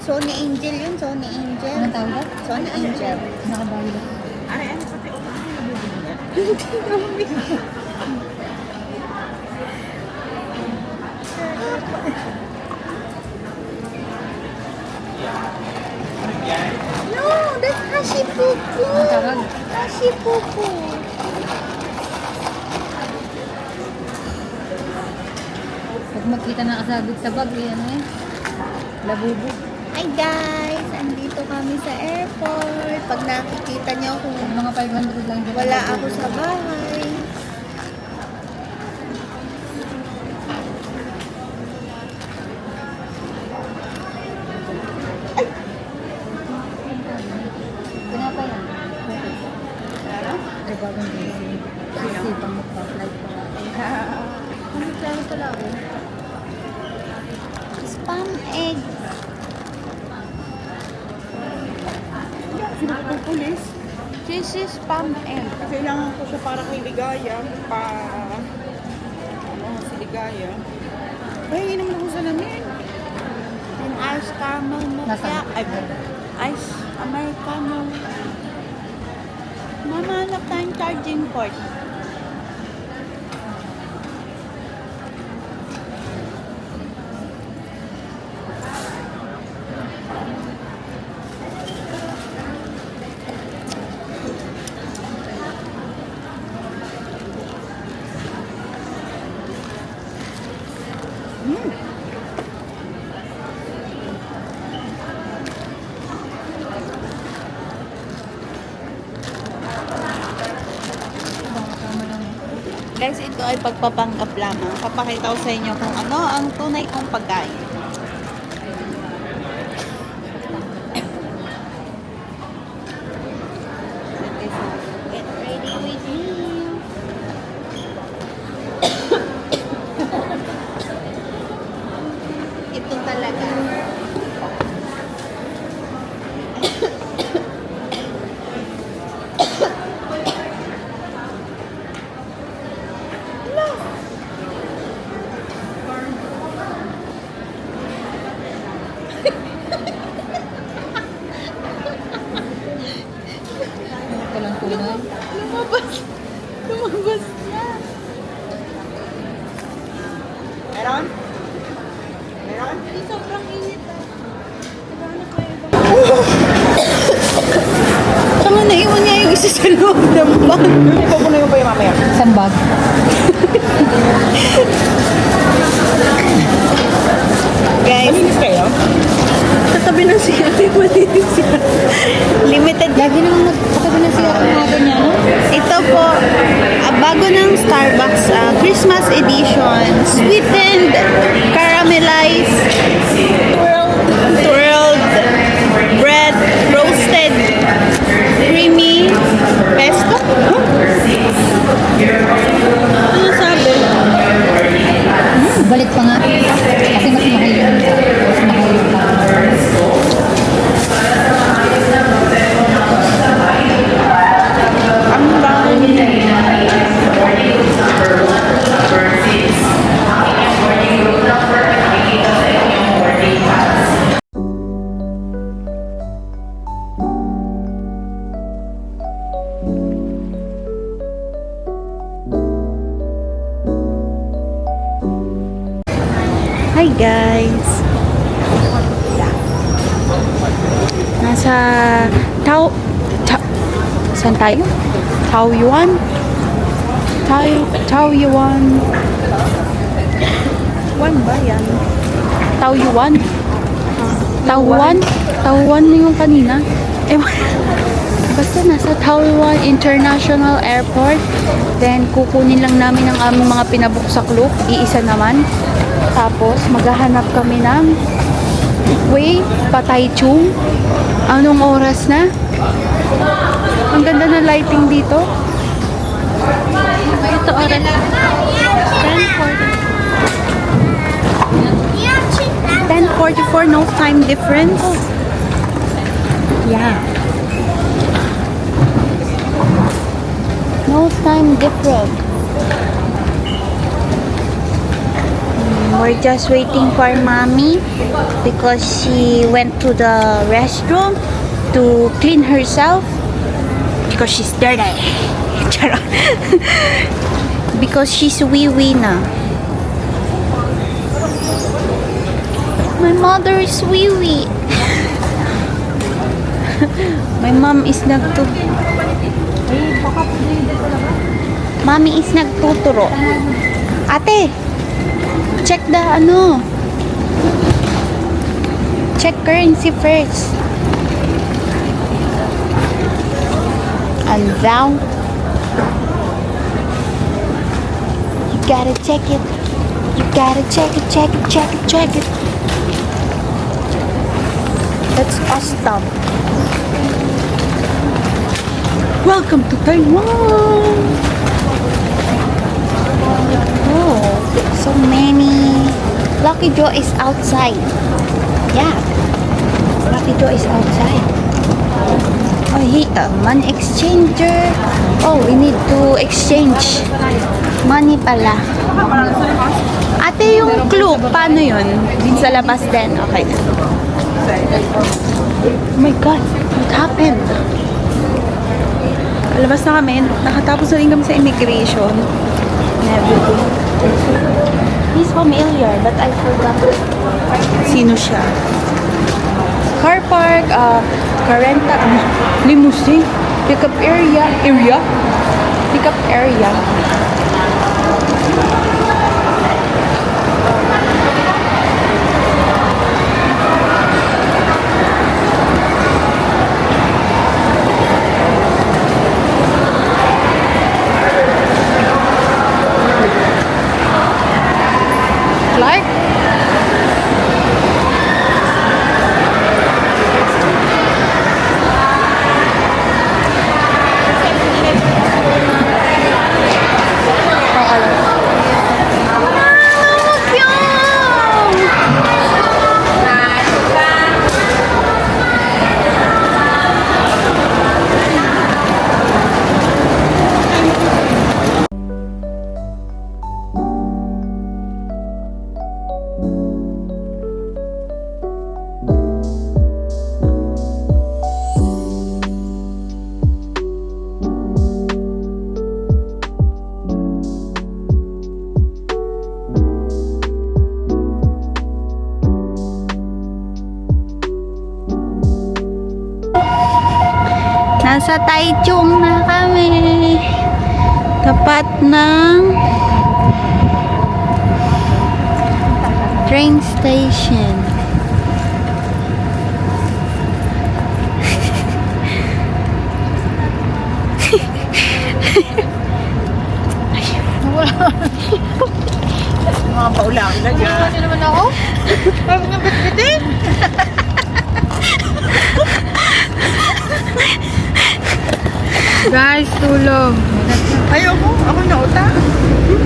Sony Angel yun, Sony Angel. Anong tawag ba? Sony Angel. Nakabawi lang. Ay, ano pati ulo ko nabubunod? No, that's Hashipuku. Anong tawag? Hashipuku. Pag magkita ng kasabit sa bag, ano eh? Labubo. Hi guys, andito kami sa airport. Pag nakikita niyo ako, Mga 500 lang dyan. wala ako sa bahay. Pinapa yan. Ay, bagong gising. Kasi pang magpa-flight pa nga. Ano plano pala ako? Spam egg. Sino ko pulis? This is spam egg. Kailangan ko siya para kay Ligaya. Si Ligaya. Ay, naman ako sa lamin. And ice caramel Nasaan? mocha. Ay, ice americano. Mama, hanap tayong charging port. Guys, ito ay pagpapanggap lamang. Papakita ko sa inyo kung ano ang tunay kong pagkain. Get ready with me. Ito talaga. Ito lang tunay. Lumabas. Lumabas na. Meron? Meron? Ay, sobrang init ah. Naghahanap ko yung Tama na, iwan niya yung isa sa loob ng bag. Ipupuno yung pa yung mamaya. Isang bag. Guys, Malinis kayo? tatabi ng siya. Malinis siya. Limited. Lagi naman magpatabi ng siya ng mga ganyan, no? Ito po, bago ng Starbucks Christmas edition. Sweetened, caramelized, twirled bread, roasted, creamy, pesto. Ano sabi? Balik pa nga. Kasi mas mahal yun. Mas mahal yung Ang dami. Hi guys! Nasa saan tayo? Taoyuan? Taoyuan. Wan ba yan? Taoyuan? Taiwan? Taiwan na yung kanina? Basta nasa Taoyuan International Airport. Then kukunin lang namin ang aming mga pinabuksaklok. Iisa naman. Tapos maghahanap kami ng Wei Pataichung. Anong oras na? Ang ganda ng lighting dito. Ito oras. 10:44, no time difference. Yeah. No time difference. We're just waiting for mommy because she went to the restroom to clean herself because she's dirty. Charot. Because she's wee-wee na. My mother is wee-wee. My mom is Mommy is nagtuturo. Ate, check the check currency first. And down. You gotta check it. You gotta check it, check it, check it, check it. That's awesome. Welcome to Taiwan. Oh, so many. Lucky Joe is outside. Yeah, Lucky Joe is outside. Oh, money exchanger. Oh, we need to exchange money pala. Ate, yung clue, paano yun? Sa labas din. Okay na. Oh my God, what happened? Labas na kami. Nakatapos na rin kami sa immigration. And everything. He's familiar, but I forgot. Sino siya? Car park, car rental, limousine, pickup area, pickup area. Clark? Nasa Taichung na kami. Tapat ng train station. Mga paulang na dyan. Ano naman ako? Ay, mga bitbitin. Guys, tulong. Ayoko. Ako nauta.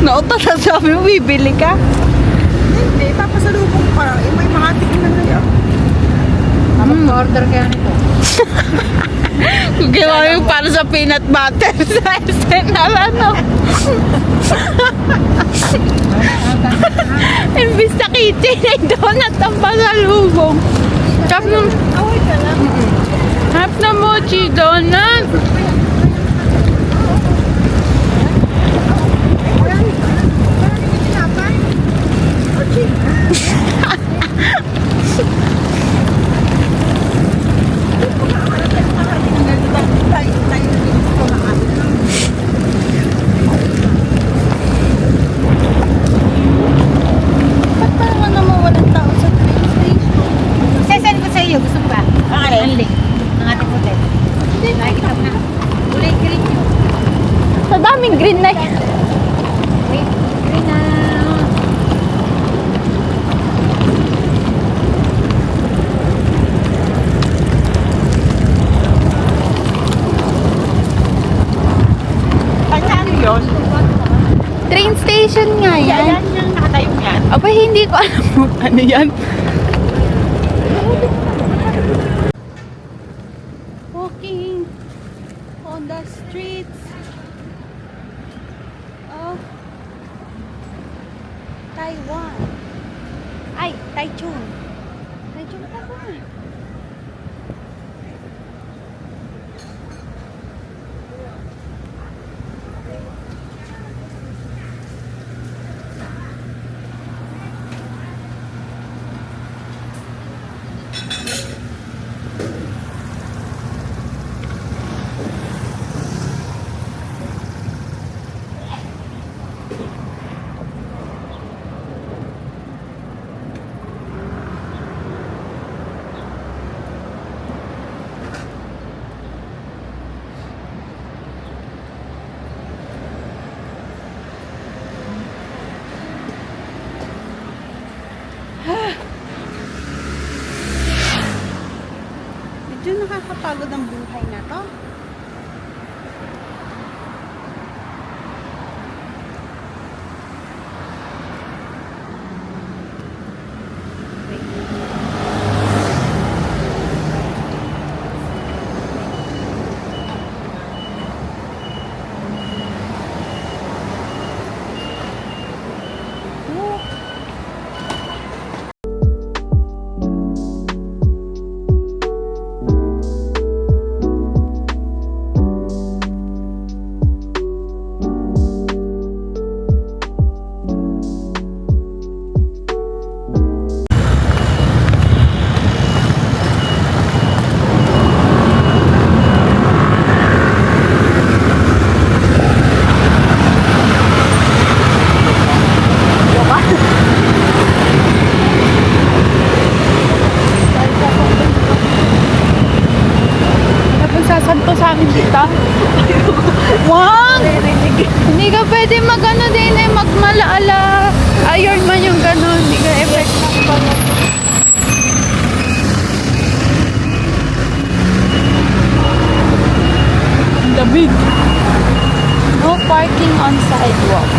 Nauta na sabi mo, bibili ka. Hindi. Papasalubong pa. May mahatik na ngayon. Order kaya nito. Kung ginawa yung para sa peanut butter sa SNL, ano? Imbis na kitchen, ay donut ang pasalubong. Tap na, Away ka lang. tap na mochi donut. Ba't parang naman walang tao sa train station? Sesend ko sa iyo. Gusto mo ba? Ang link ng ating hotel. Hindi. Nakikita mo na. Kulay green yun. Sa daming green na yan. Green na. Ano yun? Train station nga yan. Yan yung nakatayong yan. Aba, hindi ko alam kung ano yan. Walking on the streets of Taiwan. Taichung. Taichung ka ba? Medyo nakakapagod ang buhay na to. Santo sa amin dito. Wag! Hindi ka pwede mag-ano din eh, magmalaala. Iron man yung gano'n. Hindi ka effect ng pala. Ang lamig. No parking on sidewalk.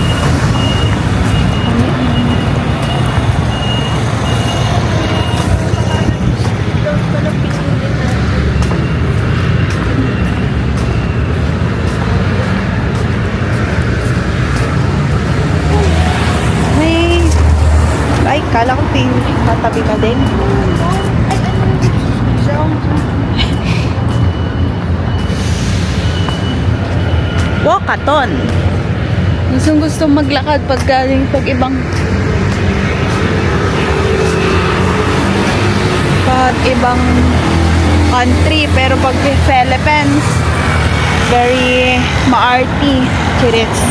Ay, kala ko tatabi ka din. Walkathon. Gusto maglakad pag galing pag ibang country, pero pag Philippines, very maarty. Kirits.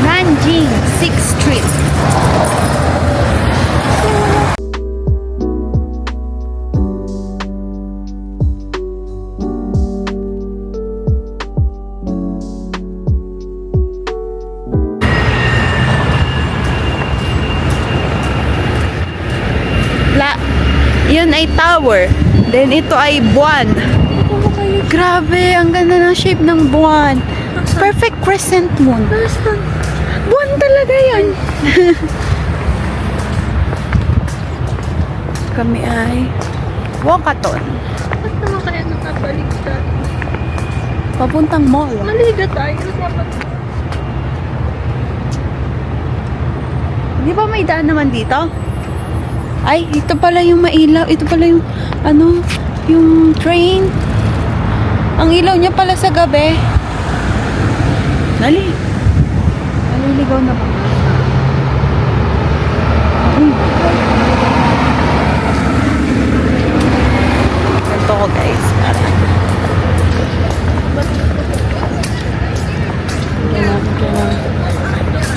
Nanjing 6th Street. Yun ay tower. Then ito ay buwan. Grabe, ang ganda ng shape ng buwan. Perfect crescent moon. Buwan talaga yan. Kami ay walkathon. Ba't naman kaya nakabaliktad? Papuntang mall. Maliga tayo. Di ba may daan naman dito? Ay, ito pala yung mailaw. Ito pala yung, ano, yung train. Ang ilaw niya pala sa gabi. Dali. Naliligaw na ba? Ito ko guys.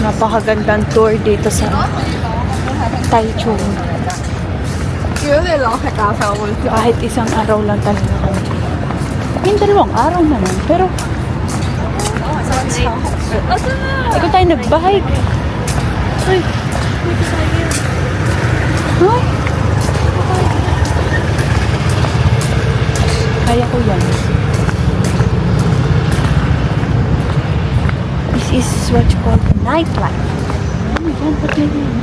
Napakagandang tour dito sa Taichung. Kahit isang araw lang talaga kami. Yung 2 araw naman. Pero ikaw tayo nag-bike. Ay. Huh? Kaya ko yan. This is what you call nightlife. Oh my God, ba't may yan?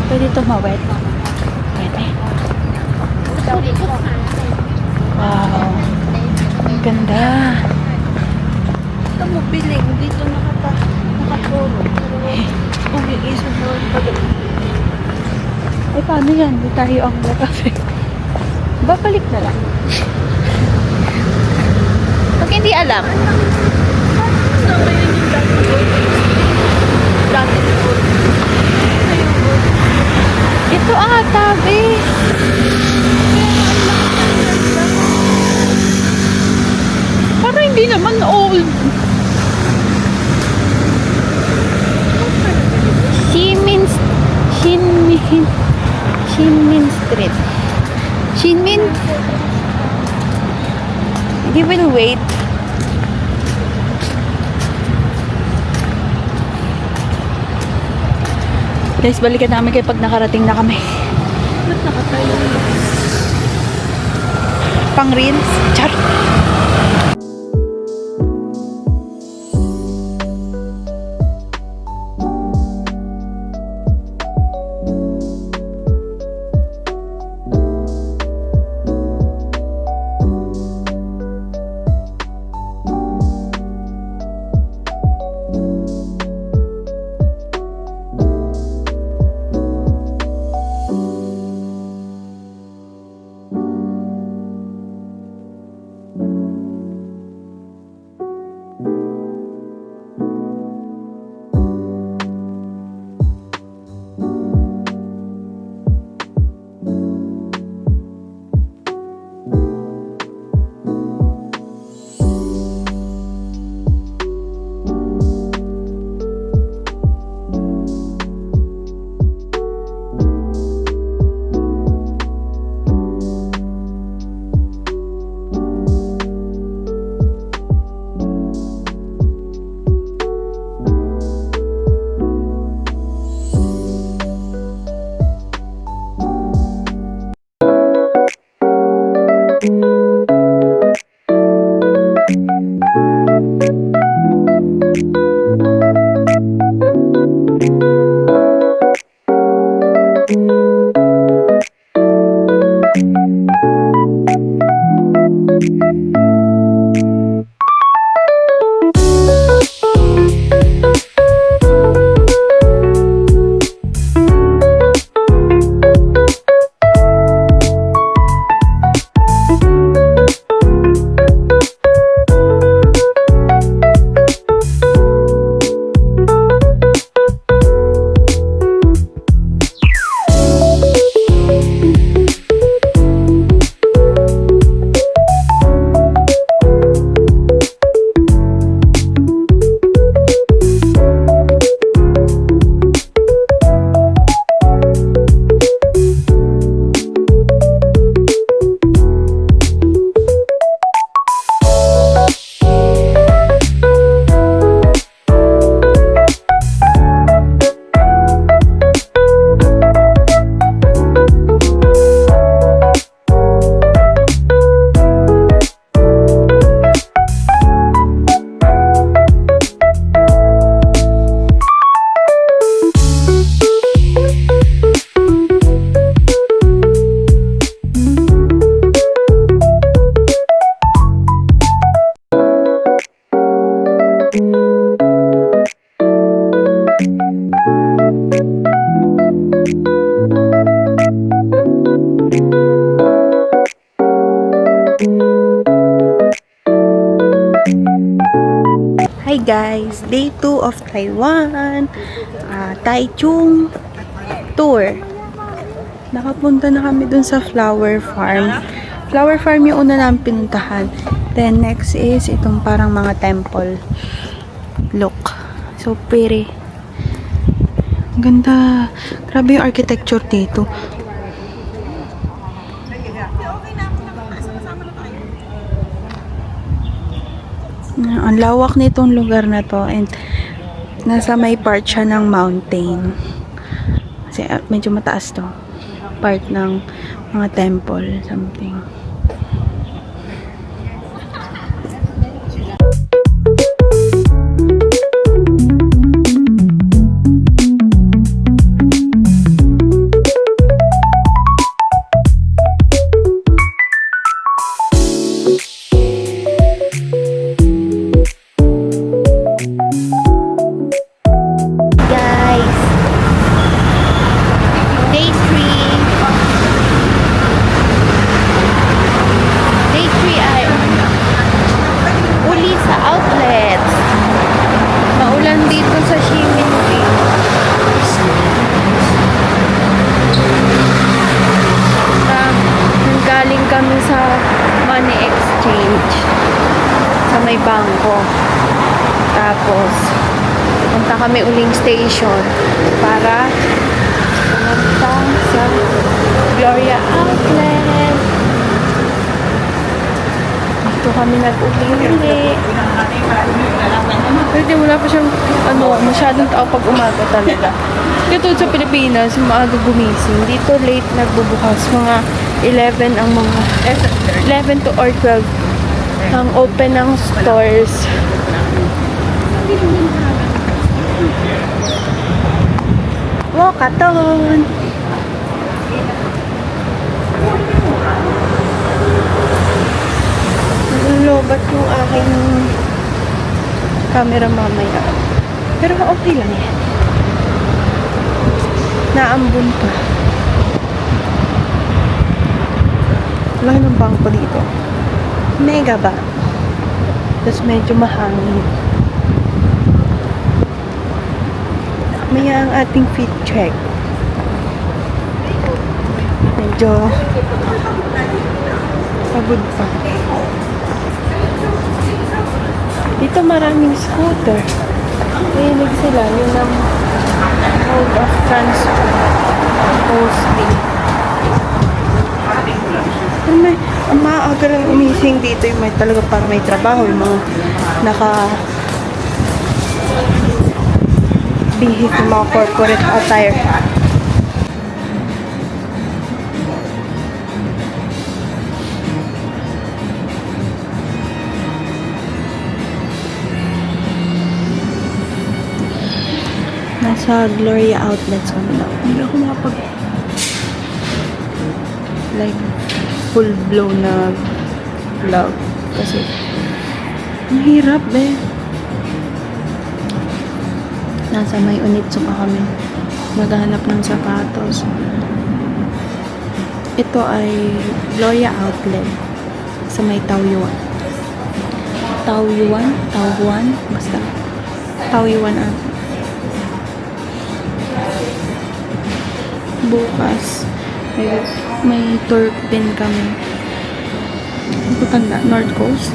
Pwede tumawid. Pwede. Wow. Ang ganda. Ito mo biling. Dito nakatulog. Ay, paano yan? Di tayo ang cafe. Babalik na lang. Pag hindi alam. Ito ata, be. Parang hindi naman old. Shinmin Street. Shinmin. We will wait. Guys, balikan namin kayo pag nakarating na kami. Ba't nakatayo? Pang reels? Char! Hi guys! Day 2 of Taiwan. Taichung tour. Nakapunta na kami dun sa flower farm. Flower farm yung una namin pinuntahan. Then next is itong parang mga temple. Look. So pretty. Ang ganda. Grabe yung architecture dito. Ang lawak nitong lugar na to, and nasa may part siya ng mountain. Kasi medyo mataas to. Part ng mga temple, something. Guys, sa may bangko. Tapos, punta kami uling station para pumunta sa Gloria Outlet. Dito kami nag-uli-uli. Pero wala pa siyang masyadong tao pag umaga talaga. Katulad sa Pilipinas, maaga gumising. Dito late nagbubukas. Mga 11 ang mga 11 to or 12 ang open ng stores. Walkathon! Nalulubat yung aking camera mamaya. Pero okay lang yan. Naambun pa. Laki ng bangko dito. Mega ba? Tapos medyo mahangin. Maya ang ating fit check. Medyo pagod pa. Dito maraming scooter. Mahilig sila. Yun ang mode of transport. Mostly. Ang maaga lang gumising dito yung may talaga para may trabaho. Yung mga bihis ng mga corporate attire. Nasa Gloria Outlets kami na. Hindi ako makapag full blow na vlog kasi mahirap nasa may Onitsuka kami naghahanap ng sapatos. Ito ay Gloria Outlet sa may Taoyuan basta Taoyuan bukas may tour din kami. Putanda, North Coast.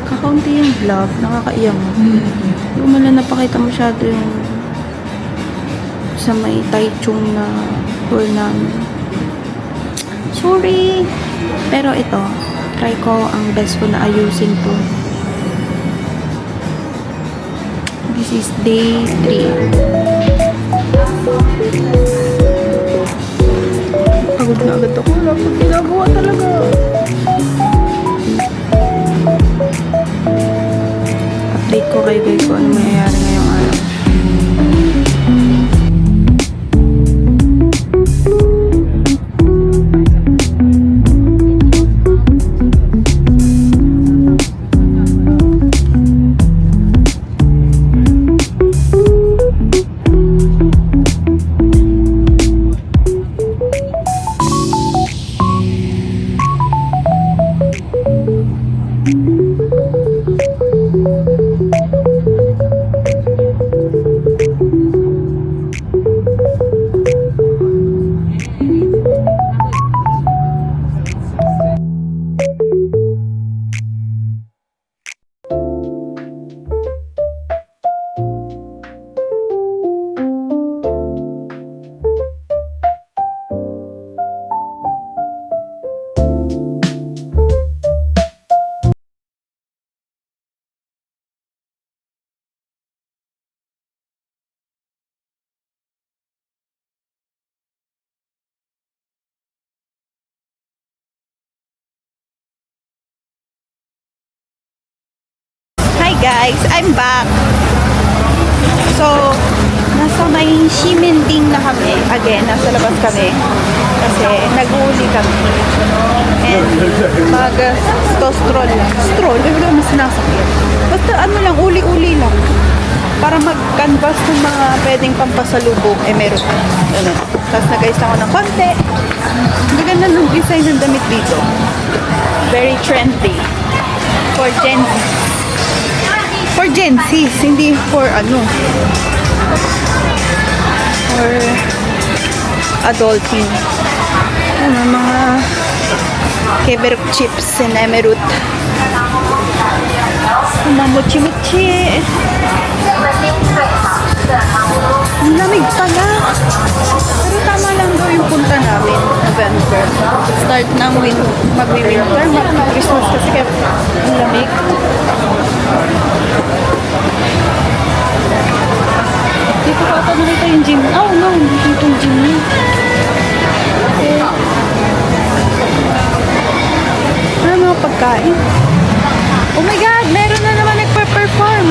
Kakaunti yung vlog, nakakaiyak mo. Hindi ko man napakita masyado yung sa may Taichung na tour namin. Sorry! Pero ito, try ko ang best ko na ayusin to. This is day 3. Pagod na agad ako. Wala akong ginagawa talaga. Update ko kayo guys kung ano mangyayari ngayong araw. Hi guys, I'm back. So, nasa may Ximending na kami. Again, nasa labas kami. Kasi nag-uuli kami. And mag-stroll lang. Stroll? Wala mas nasakit. Basta ano lang, uli-uli lang. Para mag-canvas ng mga pwedeng pampasalubong. Meron. Ano. Tapos nag-ayos ako ng konti. Maganda ng design ng damit dito. Very trendy. For Gen Z. For Gen Z, hindi for ano. For adulting. Ano, mga Keberuk chips and emerald. Mamuchi-muchi. Ang lamig pala. Pero tama lang daw yung punta namin. November. Start ng mag-winter. Mag-Christmas kasi kaya ang lamig. Dito ko ata nakita yung gym. Oh no, hindi dito yung gym niya. Okay. Ano mga pagkain? Oh my God! Meron na naman nagpa-perform!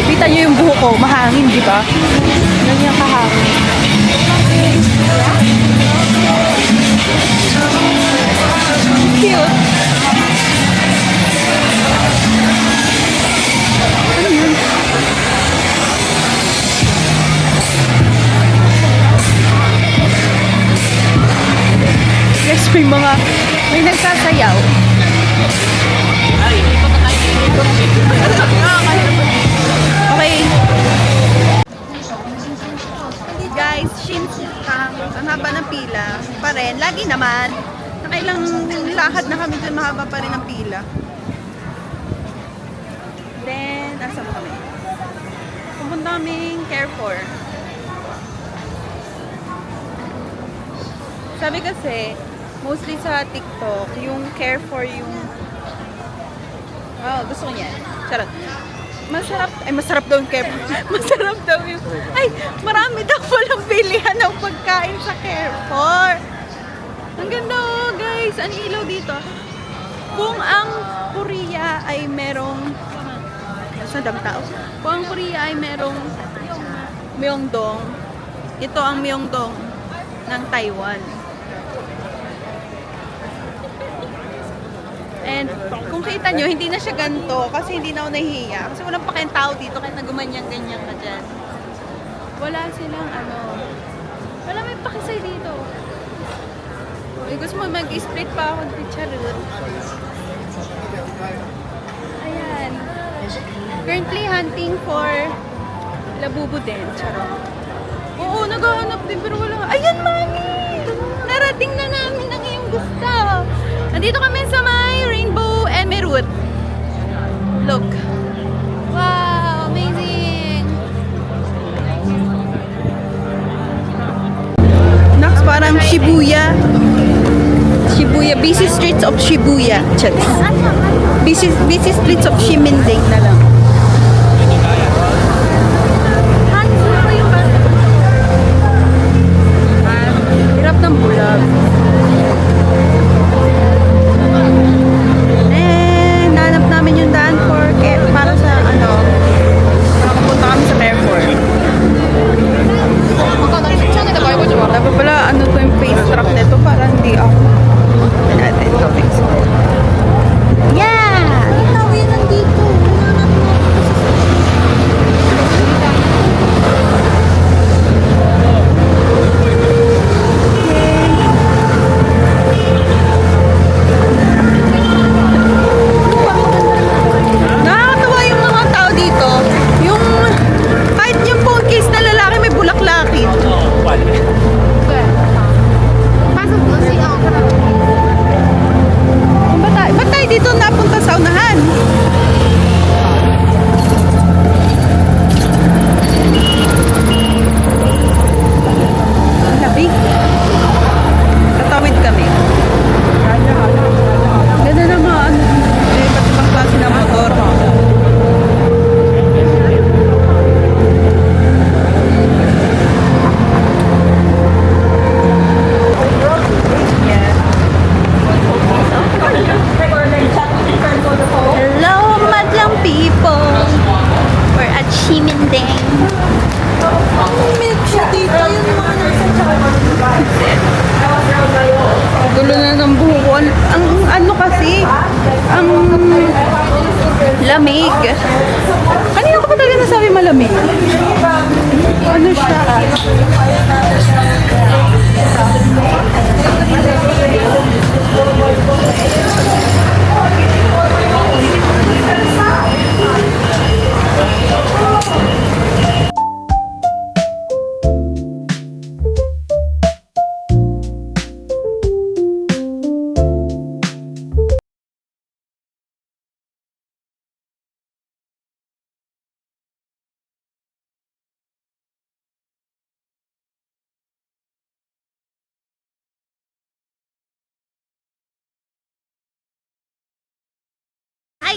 Kita niyo yung buhok ko, mahangin, di ba? Ganyan kahangin. Cute! Ano yun? Yes, may nagsasayaw. Okay. Guys, ang haba ng pila pa rin. Lagi naman. Nakailang lakad na kami dun, mahaba pa rin ang pila. Then, nasa mo kami? Pupunta kaming Carrefour. Sabi kasi, mostly sa TikTok, yung Carrefour yung... Oh, gusto ko yan. Charot. Masarap daw yung Carrefour. Masarap daw yung... Ay, marami daw walang pilihan ng pagkain sa Carrefour. Ang ganda oh, guys. Ang ilaw dito. Kung ang Korea ay merong... Sa tao. Kung ang Korea ay merong Myeongdong, ito ang Myeongdong ng Taiwan. And kung kita nyo, hindi na siya ganito kasi hindi na ako nahihiya. Kasi walang pakeng tao dito kahit na gumanyan-ganyan ka dyan. Wala silang wala may pakisay dito. Kung gusto mo mag-split pa ako ng charot. Ayan. Currently hunting for labubo din. Charot. Oo, naghahanap din pero wala. Ayan, mami! Narating na namin ang iyong gusto. Nandito kami sa may Rainbow Emerald. Look. Wow, amazing. Next, parang Shibuya. Shibuya. Busy streets of Shibuya. Chats. Busy streets of Shiminding na lang. Hirap ng bulag. Nanap namin yung daan para sa makapunta kami sa Carrefour. Dapat pala to yung face strap nito para hindi ako natin ito face. Yeah! Ikaw yun nandito.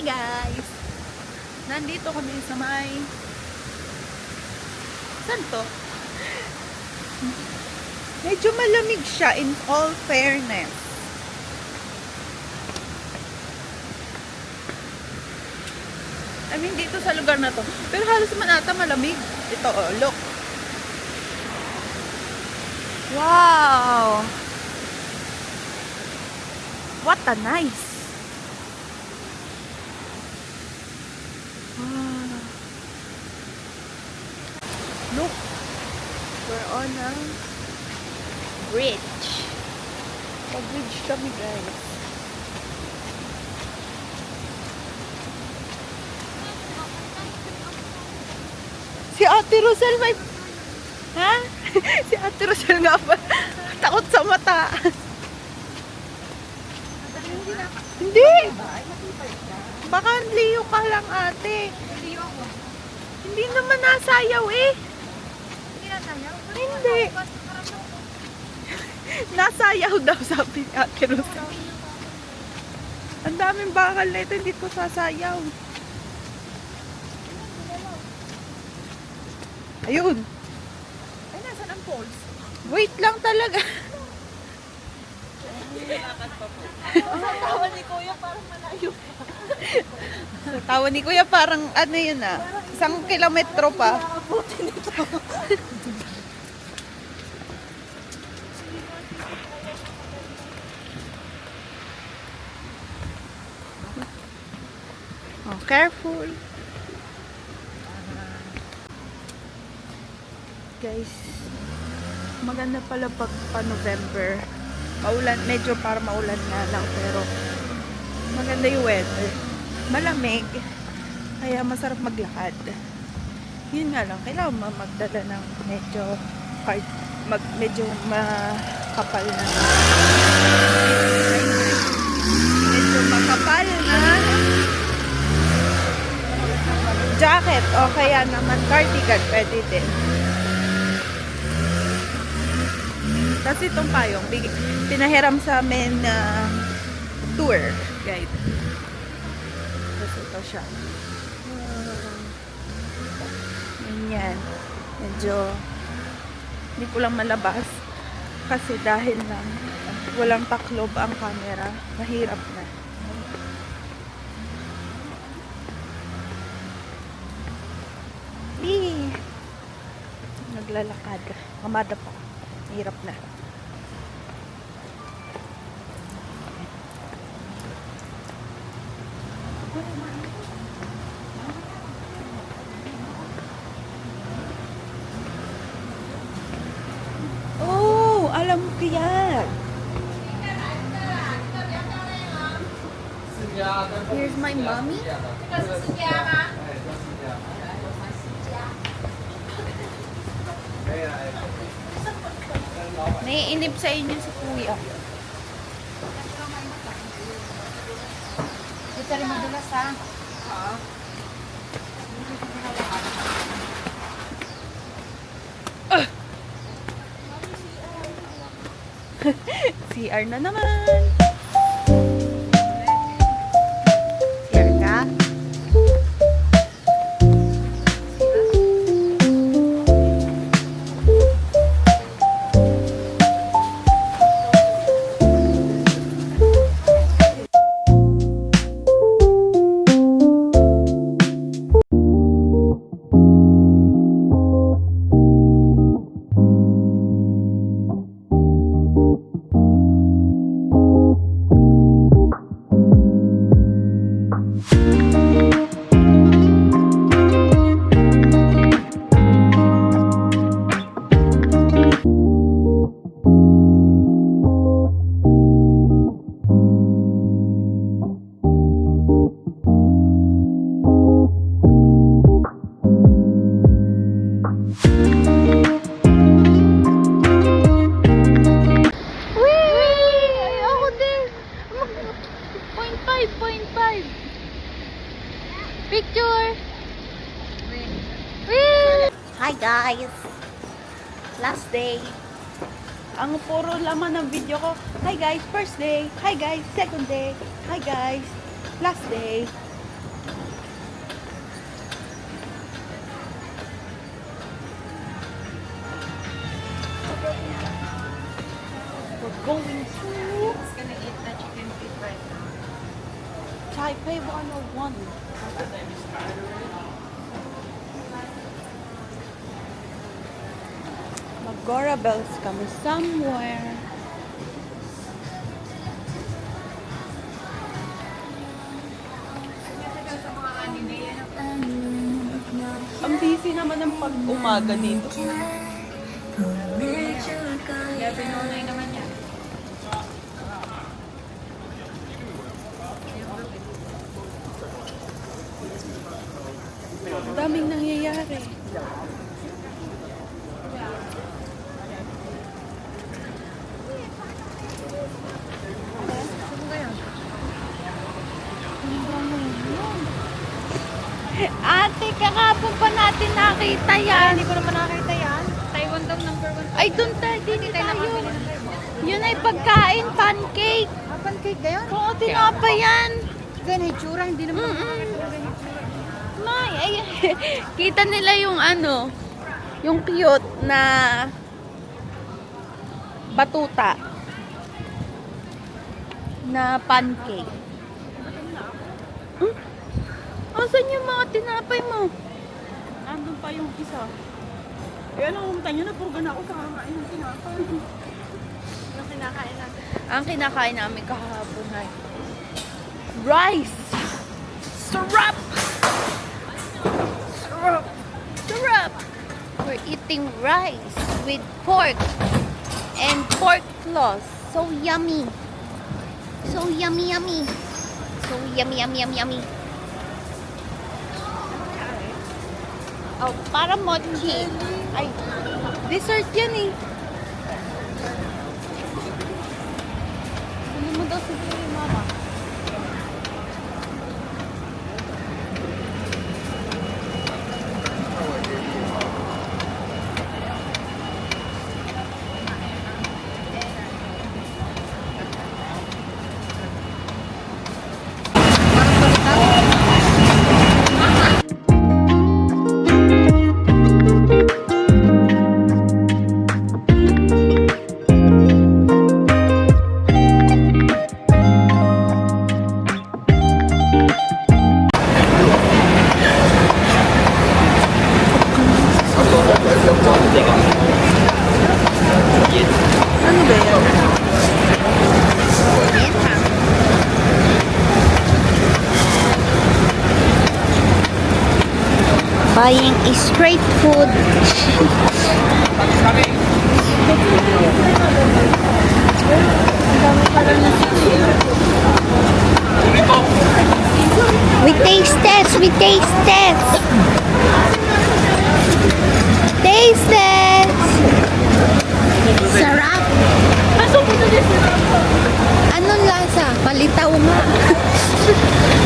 guys! Nandito kami sa may... Saan to? Medyo malamig siya in all fairness. I mean, dito sa lugar na to. Pero halos man ata malamig. Ito, oh, look. Wow! What a nice! Wow. Look! We're on a bridge. Pag-bridge kami, guys. Si Ate Rosel may... Ha? Si Ate Rosel nga pa. Takot sa mata. Hindi. Baka liyo ka lang, ate. Hindi naman nasayaw eh. Hindi. Nasayaw daw, sabi ni Ate Rosel. Ang daming bakal na ito, hindi ko sasayaw. Ayun. Ay, nasan ang poles? Wait lang talaga. Tawa ni Kuya parang malayo pa. Tawa ni Kuya parang ano yun ah. 1 kilometro pa. Oh, careful. Guys, maganda pala pag pa-November. Maulan, medyo para maulan nga lang, pero maganda yung weather. Malamig, kaya masarap maglakad. Yun nga lang, kailangan magdala ng medyo medyo makapal na jacket o kaya naman cardigan, pwede din. Kasi itong payong, pinahiram sa amin na tour guide. Tapos ito siya. Ganyan. Medyo hindi ko lang malabas. Kasi dahil lang walang taklob ang camera, mahirap na. Naglalakad. Kamada pa. Hirap na. Oh, alam ko yan. Here's my mommy. Naiinip sa inyo si Kuya. Ito rin madulas ha. CR na naman. CR ka? Picture! Hi guys! Last day. Ang puro laman ng video ko. Hi guys, first day. Hi guys, second day. Hi guys, last day. going to Just gonna eat the chicken feet right now. Taipei 101. Magora bells kami somewhere. Ang busy naman ng pag-umaga dito. 11:09 naman yan. Ang daming nangyayari. Ate, kakapon pa natin nakita yan. Hindi ko naman nakita yan. Taiwan daw number 1. Ay, doon tayo, dito tayo. Yun ay pagkain, pancake. Pancake na yun? Oo, tinapa yan. Ganyan hitsura, hindi naman ako nakakita ng hitsura. May, ay, kita nila yung ano, yung cute na batuta na pancake. Asan yung mga tinapay mo? Nandun pa yung isa. Eh, alam mo, tanyo na, purga na ako sa kakain ng tinapay. Yung kinakain natin. Ang kinakain namin kahapon ay rice! Syrup! Syrup! Syrup! We're eating rice with pork and pork floss. So yummy! So yummy, yummy! So yummy, yummy, yummy, yummy! Oh, para mochi. Ay, dessert yan eh. Ano mo daw siguro yung mama? Ano ba yan? Buying street food. We taste test. We taste test. Taste test. Sarap. Anong lasa? Palitaw nga.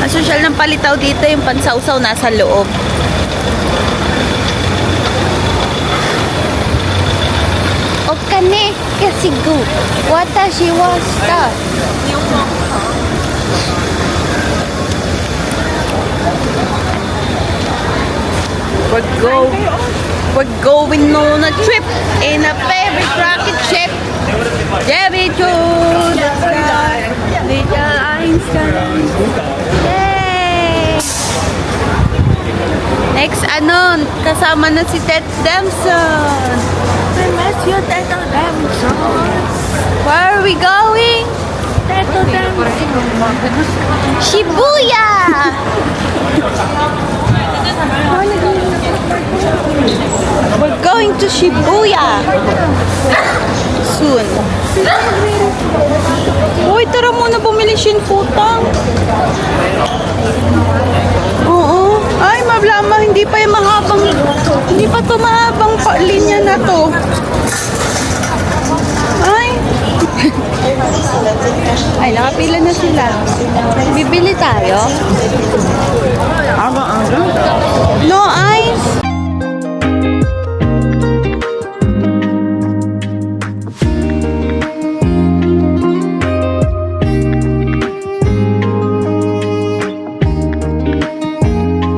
Ang social ng palitaw dito, yung pansawsaw nasa loob. Okane kasigu. Watashi wa shita. We're going on a trip in a favorite rocket ship. Debbie to the sky, little Einstein. Yay! Next, kasama na si Ted Damson. I miss you, Ted Damson. Where are we going? Ted Damson. Shibuya! We're going to Shibuya soon. Uy, tara muna bumili Shinfutang. Oo. Ay, mablama, hindi pa yung mahabang, hindi pa ito mahabang linya na to. Ay. Ay, nakapila na sila. Bibili tayo? No ice?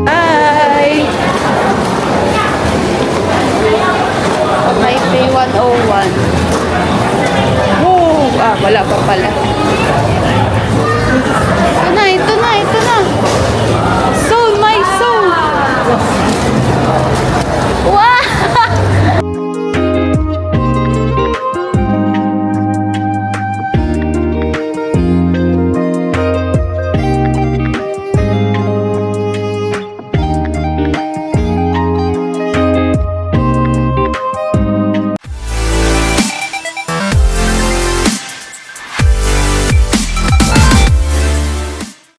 Bye! Taipei 101. Whoa! Up. Wala pa pala.